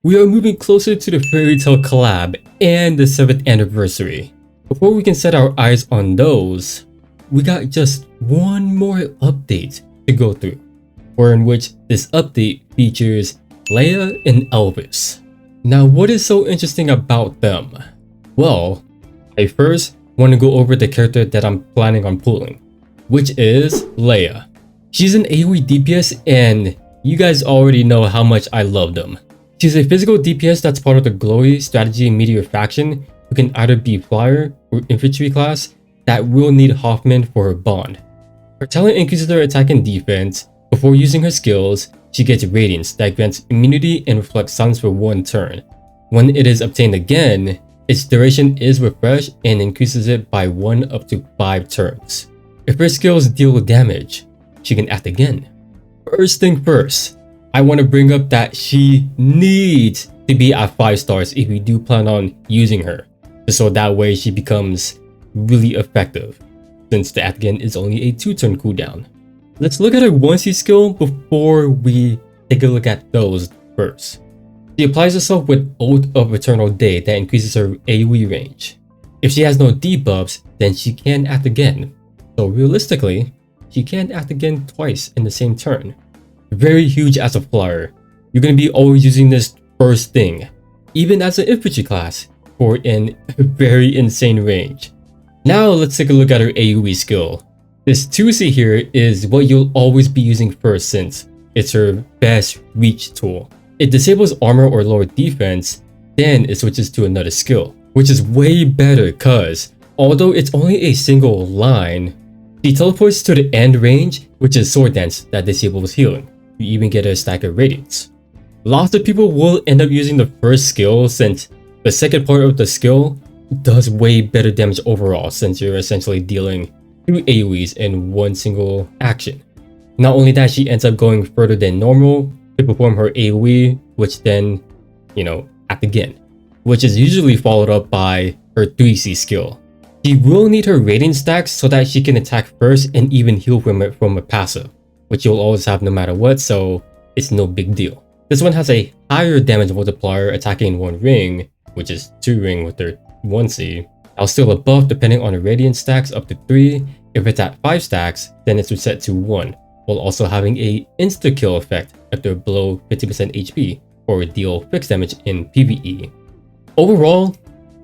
We are moving closer to the Fairy Tail collab and the 7th anniversary. Before we can set our eyes on those, we got just one more update to go through, or in which this update features Leya and Elvis. Now, what is so interesting about them? Well, I first want to go over the character that I'm planning on pulling, which is Leya. She's an AoE DPS and you guys already know how much I love them. She's a physical DPS that's part of the Glory Strategy Meteor faction who can either be Flyer or Infantry class that will need Hoffman for her bond. Her talent increases her attack and defense. Before using her skills, she gets Radiance that grants immunity and reflects silence for 1 turn. When it is obtained again, its duration is refreshed and increases it by 1 up to 5 turns. If her skills deal damage, she can act again. First thing first, I want to bring up that she needs to be at 5 stars if we do plan on using her, just so that way she becomes really effective, since the act again is only a 2-turn cooldown. Let's look at her 1C skill before we take a look at those first. She applies herself with Oath of Eternal Day that increases her AoE range. If she has no debuffs, then she can act again. So realistically, she can act again twice in the same turn. Very huge as a flyer. You're going to be always using this first thing, even as an infantry class, for a very insane range. Now let's take a look at her AoE skill. This 2C here is what you'll always be using first since it's her best reach tool. It disables armor or lower defense, then it switches to another skill, which is way better cause although it's only a single line, she teleports to the end range, which is Sword Dance that disables healing. You even get a stack of Radiance. Lots of people will end up using the first skill since the second part of the skill does way better damage overall since you're essentially dealing 2 AoEs in 1 single action. Not only that, she ends up going further than normal to perform her AoE, which then, act again, which is usually followed up by her 3C skill. She will need her Radiant stacks so that she can attack first and even heal from a passive, which you'll always have no matter what, so it's no big deal. This one has a higher damage multiplier attacking in 1 ring, which is 2 ring with her 1C. I'll still a buff depending on the Radiant stacks up to 3. If it's at 5 stacks, then it's reset to 1, while also having a insta-kill effect if they're below 50% HP, or deal fixed damage in PvE. Overall,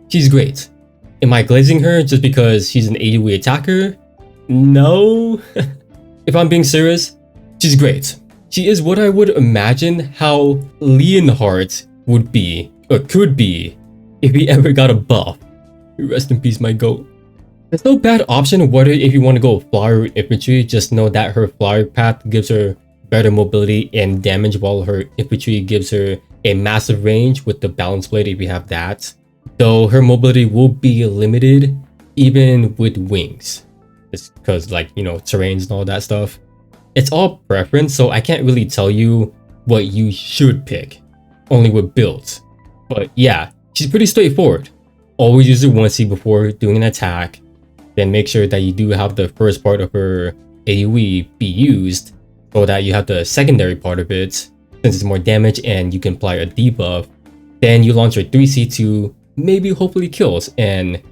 she's great. Am I glazing her just because she's an AoE attacker? No. If I'm being serious, she's great. She is what I would imagine how Leonhardt would be, or could be, if he ever got a buff. Rest in peace, my goat. There's no bad option whether if you want to go flyer or infantry, just know that her flyer path gives her better mobility and damage while her infantry gives her a massive range with the balance blade if you have that. Though her mobility will be limited even with wings. It's because terrains and all that stuff. It's all preference, so I can't really tell you what you should pick, only with builds. But yeah, she's pretty straightforward. Always use her 1C before doing an attack, then make sure that you do have the first part of her AoE be used so that you have the secondary part of it, since it's more damage and you can apply a debuff. Then you launch her 3C to maybe hopefully kills, and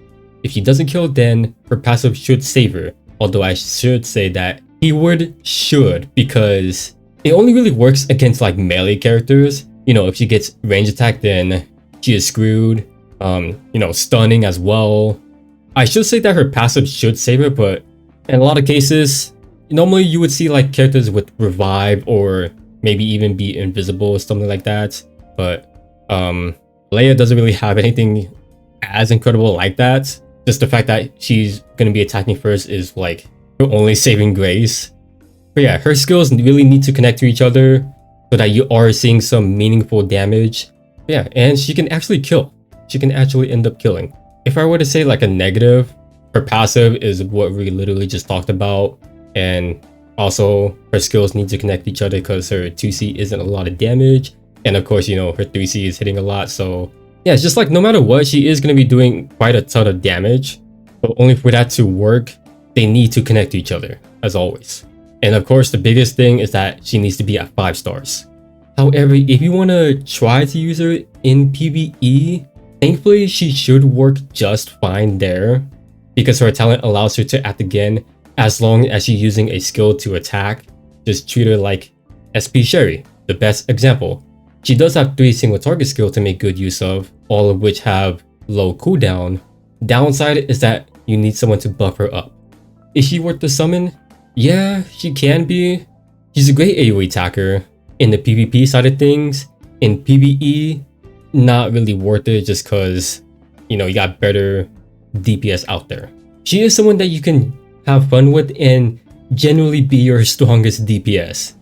if she doesn't kill, then her passive should save her. Although I should say that keyword should, because it only really works against melee characters. If she gets range attack, then she is screwed. Stunning as well. I should say that her passive should save her, but in a lot of cases, normally you would see characters with revive or maybe even be invisible or something like that. But Leya doesn't really have anything as incredible like that. Just the fact that she's gonna be attacking first is her only saving grace. But yeah, her skills really need to connect to each other so that you are seeing some meaningful damage. But yeah, and she can actually kill. She can actually end up killing. If I were to say a negative, her passive is what we literally just talked about, and also her skills need to connect each other because her 2C isn't a lot of damage, and of course her 3C is hitting a lot. So yeah, it's just no matter what, she is going to be doing quite a ton of damage, but only for that to work, they need to connect to each other as always. And of course the biggest thing is that she needs to be at 5 stars. However, if you want to try to use her in PvE, thankfully she should work just fine there, because her talent allows her to act again as long as she's using a skill to attack. Just treat her like SP Sherry, the best example. She does have 3 single target skills to make good use of, all of which have low cooldown. Downside is that you need someone to buff her up. Is she worth the summon? Yeah, she can be. She's a great AoE attacker in the PvP side of things. In PvE, not really worth it just cause, you know, you got better DPS out there. She is someone that you can have fun with and generally be your strongest DPS.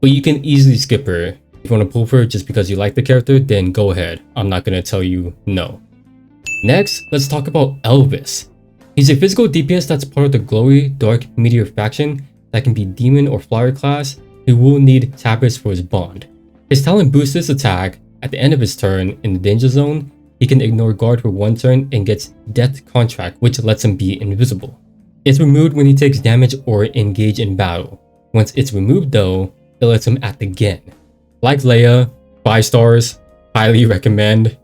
But you can easily skip her. If you want to pull for her just because you like the character, then go ahead. I'm not gonna tell you no. Next, let's talk about Elvis. He's a physical DPS that's part of the glowy dark meteor faction that can be demon or flyer class who will need tappers for his bond. His talent boosts his attack. At the end of his turn in the danger zone, he can ignore guard for 1 turn and gets death contract, which lets him be invisible. It's removed when he takes damage or engage in battle. Once it's removed though, it lets him act again. Like Leya, 5 stars, highly recommend.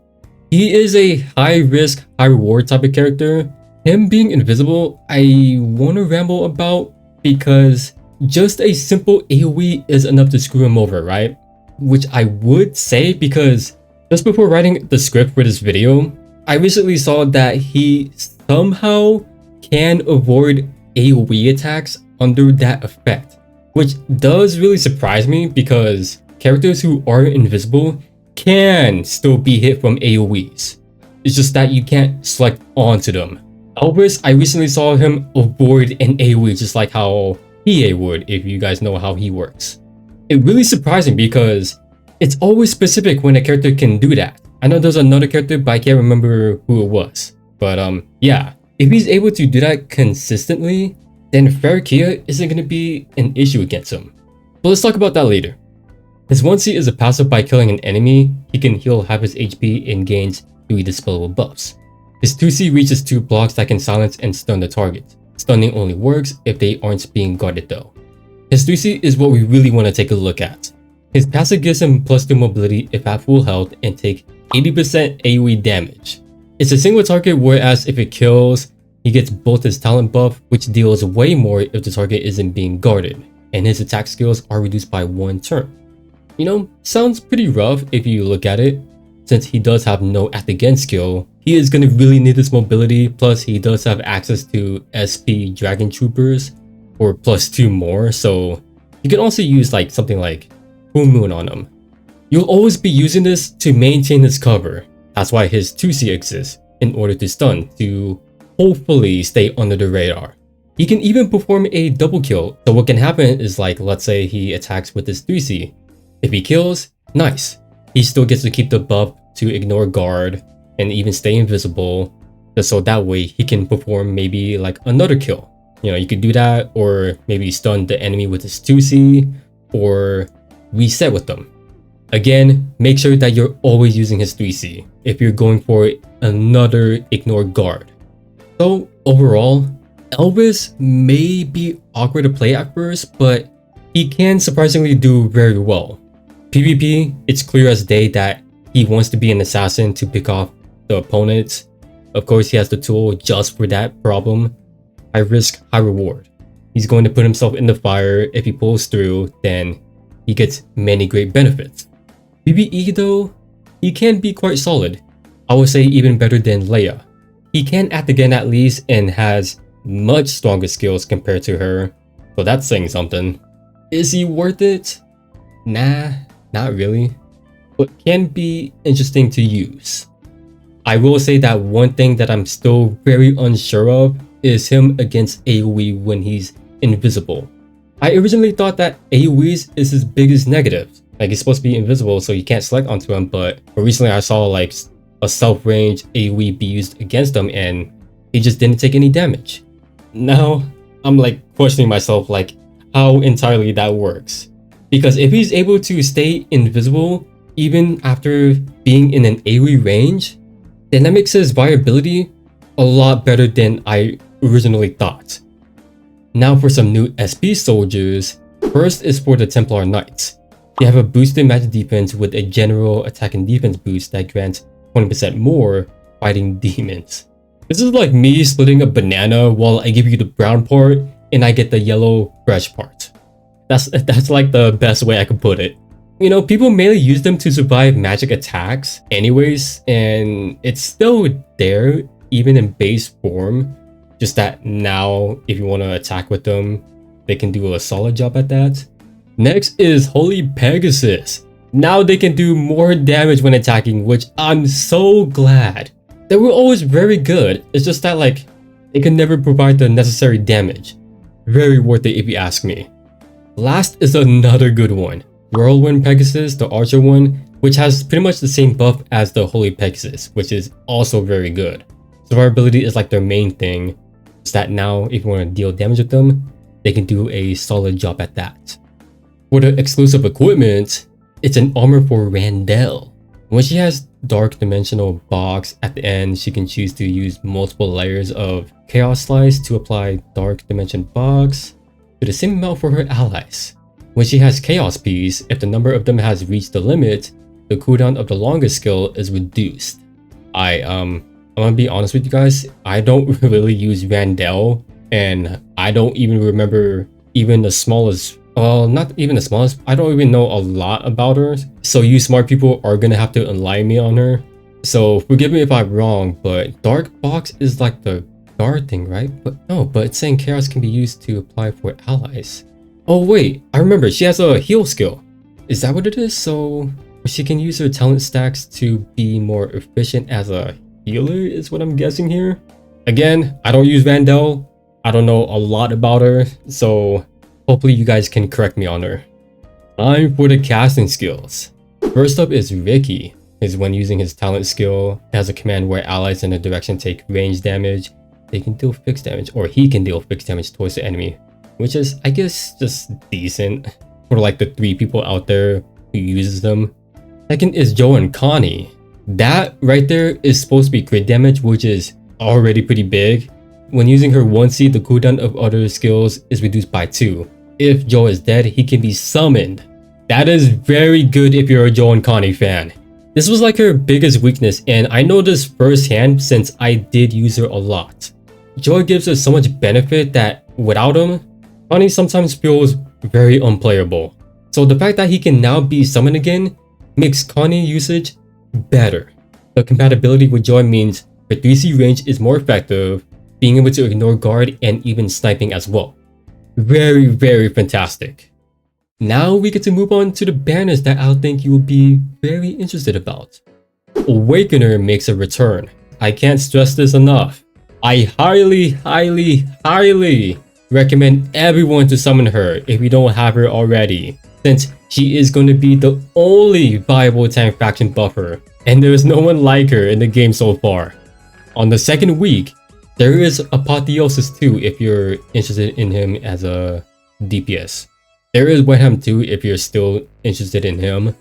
He is a high risk, high reward type of character. Him being invisible, I want to ramble about because just a simple AoE is enough to screw him over, right? Which I would say because just before writing the script for this video, I recently saw that he somehow can avoid AoE attacks under that effect, which does really surprise me because characters who are invisible can still be hit from AoEs. It's just that you can't select onto them. Elvis, I recently saw him avoid an AoE just like how PA would, if you guys know how he works. It really surprised me because it's always specific when a character can do that. I know there's another character, but I can't remember who it was. But yeah, if he's able to do that consistently, then Ferrokia isn't going to be an issue against him. But let's talk about that later. His 1C is a passive. By killing an enemy, he can heal half his HP and gains 3 dispellable buffs. His 2C reaches 2 blocks that can silence and stun the target. Stunning only works if they aren't being guarded though. His 3C is what we really want to take a look at. His passive gives him +2 mobility if at full health and take 80% AoE damage. It's a single target, whereas if it kills, he gets both his talent buff, which deals way more if the target isn't being guarded, and his attack skills are reduced by 1 turn. You know, sounds pretty rough if you look at it. Since he does have no act again skill, he is going to really need this mobility, plus he does have access to SP Dragon Troopers for +2 more, so you can also use like something like Full Moon on him. You'll always be using this to maintain his cover. That's why his 2C exists, in order to stun, to hopefully stay under the radar. He can even perform a double kill, so what can happen is like, let's say he attacks with his 3C. If he kills, nice. He still gets to keep the buff to ignore guard and even stay invisible, just so that way he can perform maybe like another kill. You know, you could do that, or maybe stun the enemy with his 2C, or reset with them. Again, make sure that you're always using his 3C if you're going for another ignore guard. So overall, Elvis may be awkward to play at first, but he can surprisingly do very well. PvP, it's clear as day that he wants to be an assassin to pick off the opponents. Of course, he has the tool just for that problem. High risk, high reward. He's going to put himself in the fire. If he pulls through, then he gets many great benefits. PvE though, he can be quite solid. I would say even better than Leya. He can act again at least and has much stronger skills compared to her, so that's saying something. Is he worth it? Nah, not really, but can be interesting to use. I will say that one thing that I'm still very unsure of is him against AoE when he's invisible. I originally thought that AoEs is his biggest negative. Like, he's supposed to be invisible so you can't select onto him, but recently I saw like a self-range AoE be used against him and he just didn't take any damage. Now I'm like questioning myself like how entirely that works. Because if he's able to stay invisible even after being in an AoE range, then that makes his viability a lot better than I originally thought. Now for some new SP soldiers. First is for the Templar Knights. They have a boosted magic defense with a general attack and defense boost that grants 20% more fighting demons. This is like me splitting a banana while I give you the brown part and I get the yellow fresh part. That's like the best way I could put it. You know, people mainly use them to survive magic attacks anyways, and it's still there even in base form. Just that now, if you want to attack with them, they can do a solid job at that. Next is Holy Pegasus. Now they can do more damage when attacking, which I'm so glad. They were always very good. It's just that like, they can never provide the necessary damage. Very worth it if you ask me. Last is another good one. Whirlwind Pegasus, the archer one, which has pretty much the same buff as the Holy Pegasus, which is also very good. Survivability is like their main thing. It's that now if you want to deal damage with them, they can do a solid job at that. For the exclusive equipment, it's an armor for Randell. When she has Dark Dimensional Box at the end, she can choose to use multiple layers of Chaos Slice to apply Dark Dimension Box to the same amount for her allies. When she has Chaos Piece, if the number of them has reached the limit, the cooldown of the longest skill is reduced. I'm gonna be honest with you guys, I don't really use Randell, and I don't even remember even the smallest, well, not even the smallest, I don't even know a lot about her. So you smart people are gonna have to enlighten me on her. So forgive me if I'm wrong, but Dark Box is like the guard thing, right? But no, but it's saying Chaos can be used to apply for allies. Oh wait, I remember, she has a heal skill. Is that what it is? So she can use her talent stacks to be more efficient as a healer is what I'm guessing here. Again, I don't use Randell. I don't know a lot about her, so hopefully you guys can correct me on her. Time for the casting skills. First up is Ricky. Is when using his talent skill, it has a command where allies in a direction take range damage. They can deal fixed damage, or he can deal fixed damage towards the enemy, which is, I guess, just decent for like the 3 people out there who uses them. Second is Joa&Connie. That right there is supposed to be crit damage, which is already pretty big. When using her 1C, the cooldown of other skills is reduced by 2. If Joa is dead, he can be summoned. That is very good if you're a Joa&Connie fan. This was like her biggest weakness, and I know this firsthand since I did use her a lot. Joa gives us so much benefit that without him, Connie sometimes feels very unplayable. So the fact that he can now be summoned again makes Connie usage better. The compatibility with Joa means her 3C range is more effective, being able to ignore guard and even sniping as well. Very, very fantastic. Now we get to move on to the banners that I think you will be very interested about. Awakener makes a return. I can't stress this enough. I highly recommend everyone to summon her if you don't have her already, since she is going to be the only viable tank faction buffer, and there is no one like her in the game so far. On the second week, there is Apotheosis 2 if you're interested in him as a DPS. There is Wenham 2 if you're still interested in him.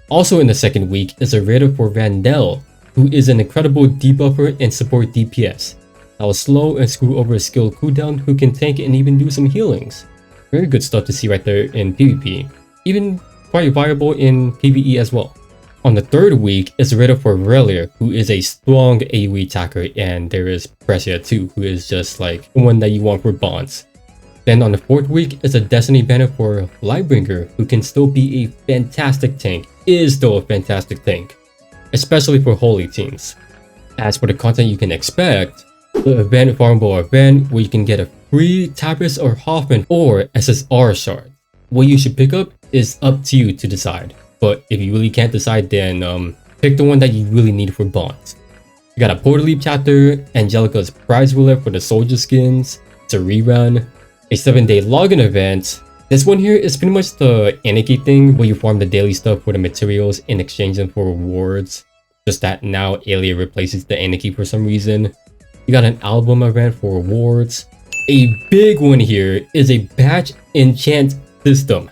Also in the second week is a raider for Randell, who is an incredible debuffer and support DPS. That will slow and screw over a skill cooldown, who can tank and even do some healings. Very good stuff to see right there in PvP. Even quite viable in PvE as well. On the third week is a raider for Relier, who is a strong AoE attacker, and there is Precia too, who is just like the one that you want for bonds. Then on the fourth week is a Destiny banner for Lightbringer, who can still be a fantastic tank, is still a fantastic tank, especially for holy teams. As for the content you can expect, the event farmable event where you can get a free Tabris or Hoffman or SSR shard. What you should pick up is up to you to decide, but if you really can't decide, then pick the one that you really need for bonds. You got a Portal Leap chapter, Angelica's prize roulette for the soldier skins, it's a rerun, a 7-day login event. This one here is pretty much the Anarchy thing where you farm the daily stuff for the materials and exchange them for rewards. Just that now Alia replaces the Anarchy for some reason. You got an album event for rewards. A big one here is a batch enchant system.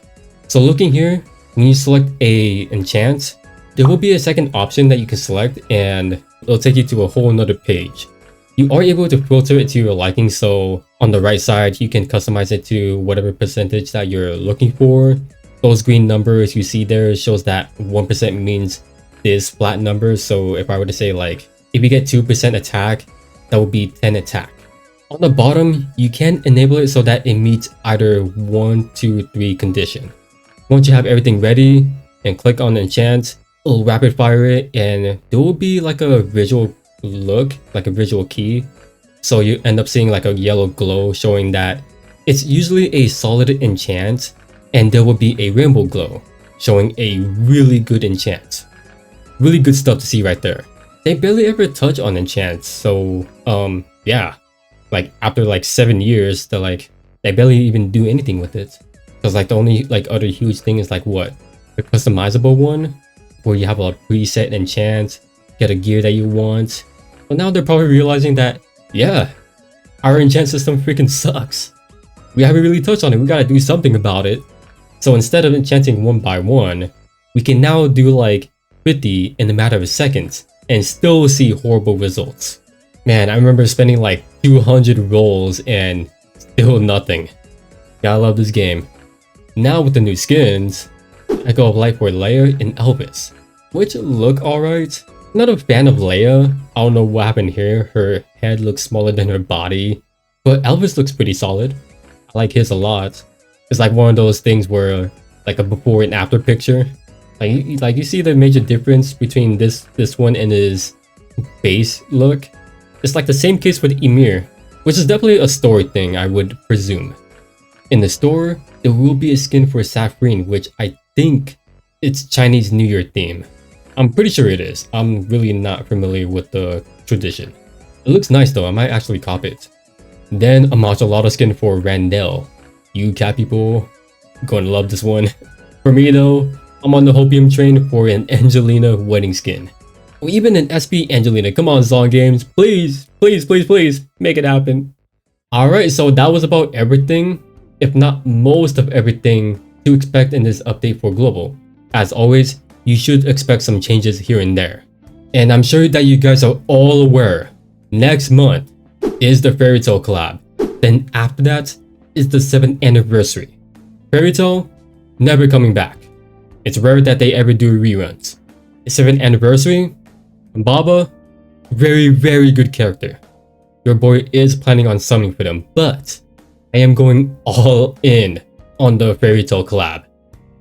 So looking here, when you select a enchant, there will be a second option that you can select and it'll take you to a whole nother page. You are able to filter it to your liking, so on the right side you can customize it to whatever percentage that you're looking for. Those green numbers you see there shows that 1% means this flat number. So if I were to say like, if you get 2% attack, that would be 10 attack. On the bottom, you can enable it so that it meets either 1, 2, 3 condition. Once you have everything ready and click on enchant, it'll rapid fire it and there will be like a visual look, like a visual key. So you end up seeing like a yellow glow showing that it's usually a solid enchant, and there will be a rainbow glow showing a really good enchant. Really good stuff to see right there. They barely ever touch on enchants, so yeah. Like after like 7 years, they barely even do anything with it. Because like the only like other huge thing is like what? The customizable one, where you have a preset enchant, get a gear that you want. But now they're probably realizing that, yeah, our enchant system freaking sucks. We haven't really touched on it, we gotta do something about it. So instead of enchanting 1 by 1, we can now do like 50 in a matter of seconds and still see horrible results. Man, I remember spending like 200 rolls and still nothing. Gotta love this game. Now with the new skins, I go light for Leya and Elvis, which look alright. Not a fan of Leya. I don't know what happened here. Her head looks smaller than her body. But Elvis looks pretty solid. I like his a lot. It's like one of those things where like a before and after picture. Like you see the major difference between this one and his base look. It's like the same case with Emir, which is definitely a story thing, I would presume. In the store, there will be a skin for Saffrine, which I think it's Chinese New Year theme. I'm pretty sure it is. I'm really not familiar with the tradition. It looks nice though, I might actually cop it. Then a martial auto skin for Randell. You cat people gonna love this one. For me though, I'm on the Hopium train for an Angelina wedding skin. Or even an SP Angelina. Come on, Zon Games, please, please, please, please, make it happen. Alright, so that was about everything, if not most of everything to expect in this update for Global. As always, you should expect some changes here and there. And I'm sure that you guys are all aware, next month is the Fairy Tail collab. Then after that is the 7th anniversary. Fairy Tail, never coming back. It's rare that they ever do reruns. The 7th anniversary, Baba, very, very good character. Your boy is planning on summoning for them, but I am going all in on the Fairy Tail collab.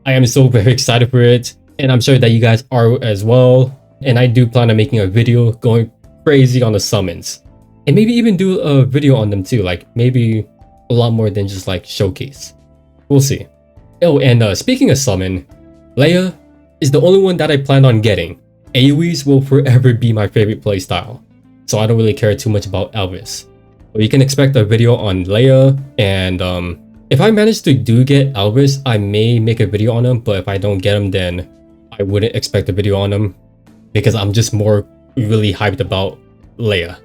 I am so very excited for it, and I'm sure that you guys are as well. And I do plan on making a video going crazy on the summons. And maybe even do a video on them too, like maybe a lot more than just like showcase. We'll see. Oh, and speaking of summon, Leya is the only one that I plan on getting. AoEs will forever be my favorite playstyle, so I don't really care too much about Elvis. But you can expect a video on Leya, and if I manage to get Elvis, I may make a video on him, but if I don't get him, then I wouldn't expect a video on him, because I'm just more really hyped about Leya.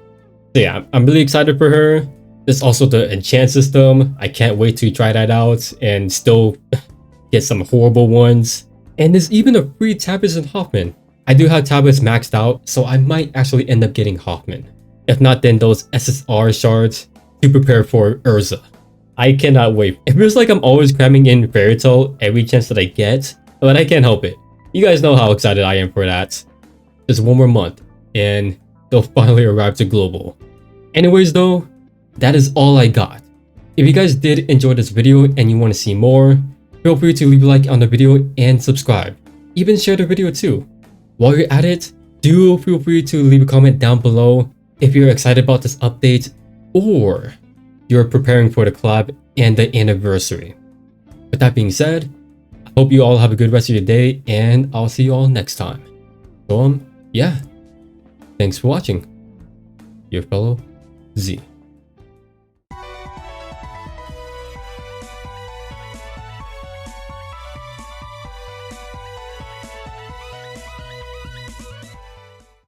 So yeah, I'm really excited for her. There's also the enchant system. I can't wait to try that out and still get some horrible ones. And there's even a free tablets in Hoffman. I do have tablets maxed out, so I might actually end up getting Hoffman. If not, then those SSR shards to prepare for Urza. I cannot wait. It feels like I'm always cramming in Fairy Tail every chance that I get, but I can't help it. You guys know how excited I am for that. Just one more month, and they'll finally arrive to Global. Anyways though, that is all I got. If you guys did enjoy this video and you want to see more, feel free to leave a like on the video and subscribe. Even share the video too. While you're at it, do feel free to leave a comment down below if you're excited about this update or you're preparing for the collab and the anniversary. With that being said, I hope you all have a good rest of your day, and I'll see you all next time. So yeah, thanks for watching. Your fellow Z.